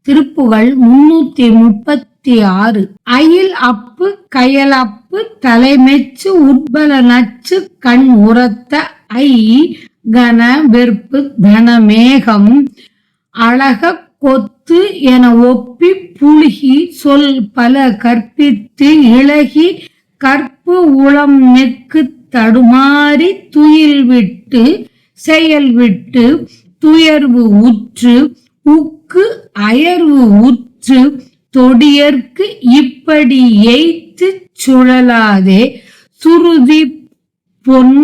திருப்புகழ் 336. அயில் அப்பு கயல் அப்பு தலைமெச்சு உட்பல நச்சு கண் உரத்த ஐ கன வெற்பு தனமேகம் அழக கொத்து என ஒப்பி புழுகி சொல் பல கற்பித்து இளகி கற்பு உளம் நெக்கு தடுமாறி துயில் விட்டு செயல் விட்டு துயர்வு உற்று உக்கு அயர்வு உற்று தொடியர்க்கு இப்படி எய்த்து சுழலாதே சுருதி பொன்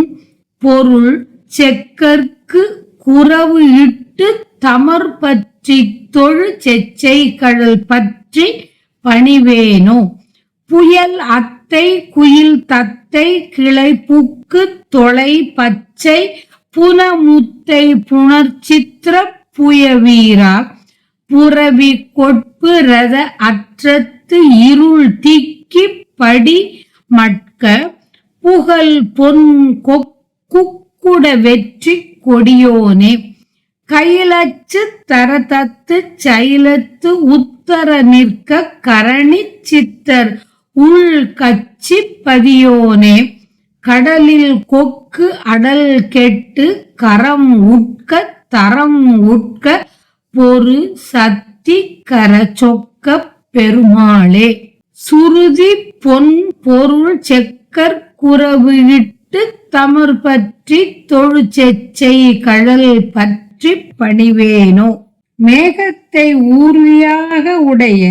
பொருள் செக்கற்கு குறவு இட்டு தமர் பற்றி தொழு செச்சை கடல் பற்றி பணிவேனோ புயல் அத்தை குயில் தத்தை கிளை புக்கு தொலை பச்சை புனமுத்தை புணர்ச்சித்திர புயவீரா புரவி கொட்பு ரத அற்றத்து இருள் திக்கி படி மட்க புகழ் பொன் குக்குட வெற்றி கொடியோனே கையிலச்சு தரதத்து சைலத்து உத்தர நிற்க கரணி சித்தர் உள் கச்சி பதியோனே கடலில் கொக்கு அடல் கெட்டு கரம் உட்க தரம் உட்க பொறு சத்தி கர சொக்க பெருமாளே சுருதி பொன் பொருள் செக்கர் குறவு இட்டு தமர் பற்றி தொழு செச்சை கடல் பற்றி பணிவேனோ மேகத்தை ஊர்வியாக உடைய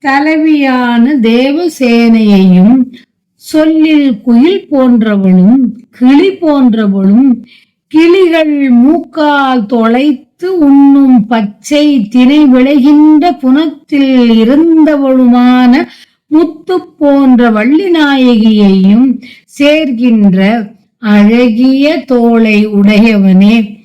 தலைவியான தேவசேனையையும் சொல்லில் குயில் போன்றவளும் கிளி போன்றவளும் கிளிகள் மூக்கால் தொலைத்து உண்ணும் பச்சை திணை விளைகின்ற புனத்தில் இருந்தவளுமான முத்து போன்ற வள்ளிநாயகியையும் சேர்கின்ற அழகிய தோளை உடையவனே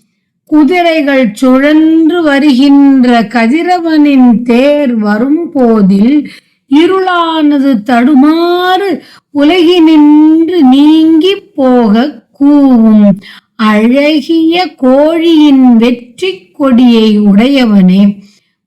குதிரைகள் சுழன்று வருகின்ற கதிரவனின் தேர் வரும் போதில் இருளானது தடுமாறு உலகினின்று நீங்கி போக கூவும் அழகிய கோழியின் வெற்றி கொடியை உடையவனே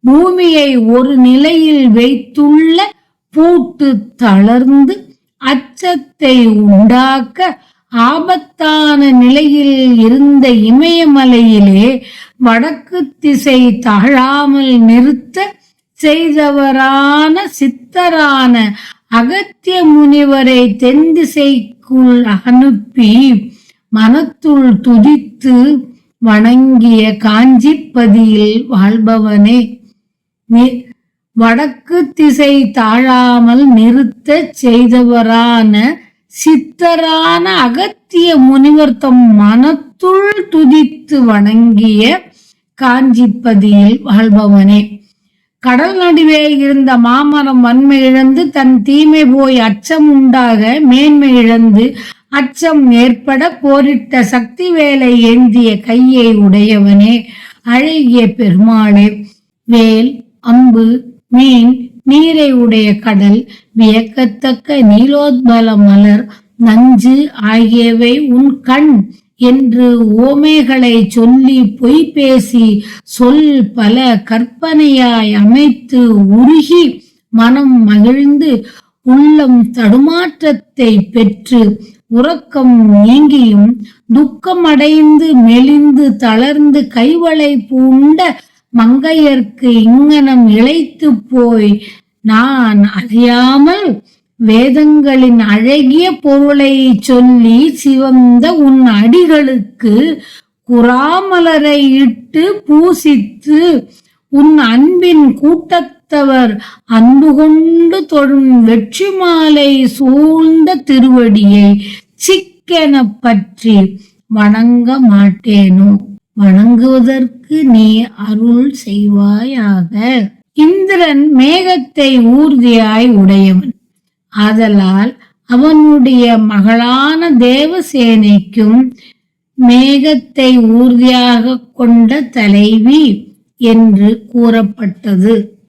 பூமியை ஒரு நிலையில் வைத்துள்ள பூட்டு தளர்ந்து அச்சத்தை உண்டாக்க ஆபத்தான நிலையில் இருந்த இமயமலையிலே வடக்கு திசை தாழாமல் நிறுத்த செய்தவரான சித்தரான அகத்திய முனிவரை தென் திசைக்குள் அனுப்பி மனத்துள் துதித்து வணங்கிய காஞ்சிப்பதியில் வாழ்பவனே வடக்கு திசை தாழாமல் நிறுத்த செய்தவரான சித்தரான அகத்திய முனிவர் தம் மனத்துள் துதித்து வணங்கிய காஞ்சிப்பதியில் வாழ்பவனே கடல் நடுவே இருந்த மாமரம் வன்மை இழந்து தன் தீமை போய் அச்சம் உண்டாக மேன்மை இழந்து அச்சம் ஏற்பட போரிட்ட சக்தி வேலை ஏந்திய கையை உடையவனே அழகிய பெருமாளே வேல் அம்பு மீன் நீரை உடைய கடல் வியக்கத்தக்க நீலோத்பல மலர் நஞ்சு ஆகியவை உன் கண் என்று ஓமைகளை சொல்லி பொய் பேசி சொல் பல கற்பனையாய் அமைத்து உருகி மனம் மகிழ்ந்து உள்ளம் தடுமாற்றத்தை பெற்று உறக்கம் நீங்கியும் துக்கம் அடைந்து மெலிந்து தளர்ந்து கைவளை பூண்ட மங்கையர்க்கு இங்கனம் இழைத்து போய் நான் அறியாமல் வேதங்களின் அழகிய பொருளை சொல்லி சிவந்த உன் அடிகளுக்கு குறாமலரை இட்டு பூசித்து உன் அன்பின் கூட்டத்தவர் அன்பு கொண்டு தொழும் வெற்றி மாலை சூழ்ந்த திருவடியை சிக்கென பற்றி வணங்க மாட்டேனோ வணங்குவதற்கு நீ அருள் செய்வாயாக. இந்திரன் மேகத்தை ஊர்தியாய் உடையவன். ஆதலால் அவனுடைய மகளான தேவசேனைக்கும் மேகத்தை ஊர்தியாக கொண்ட தலைவி என்று கூறப்பட்டது.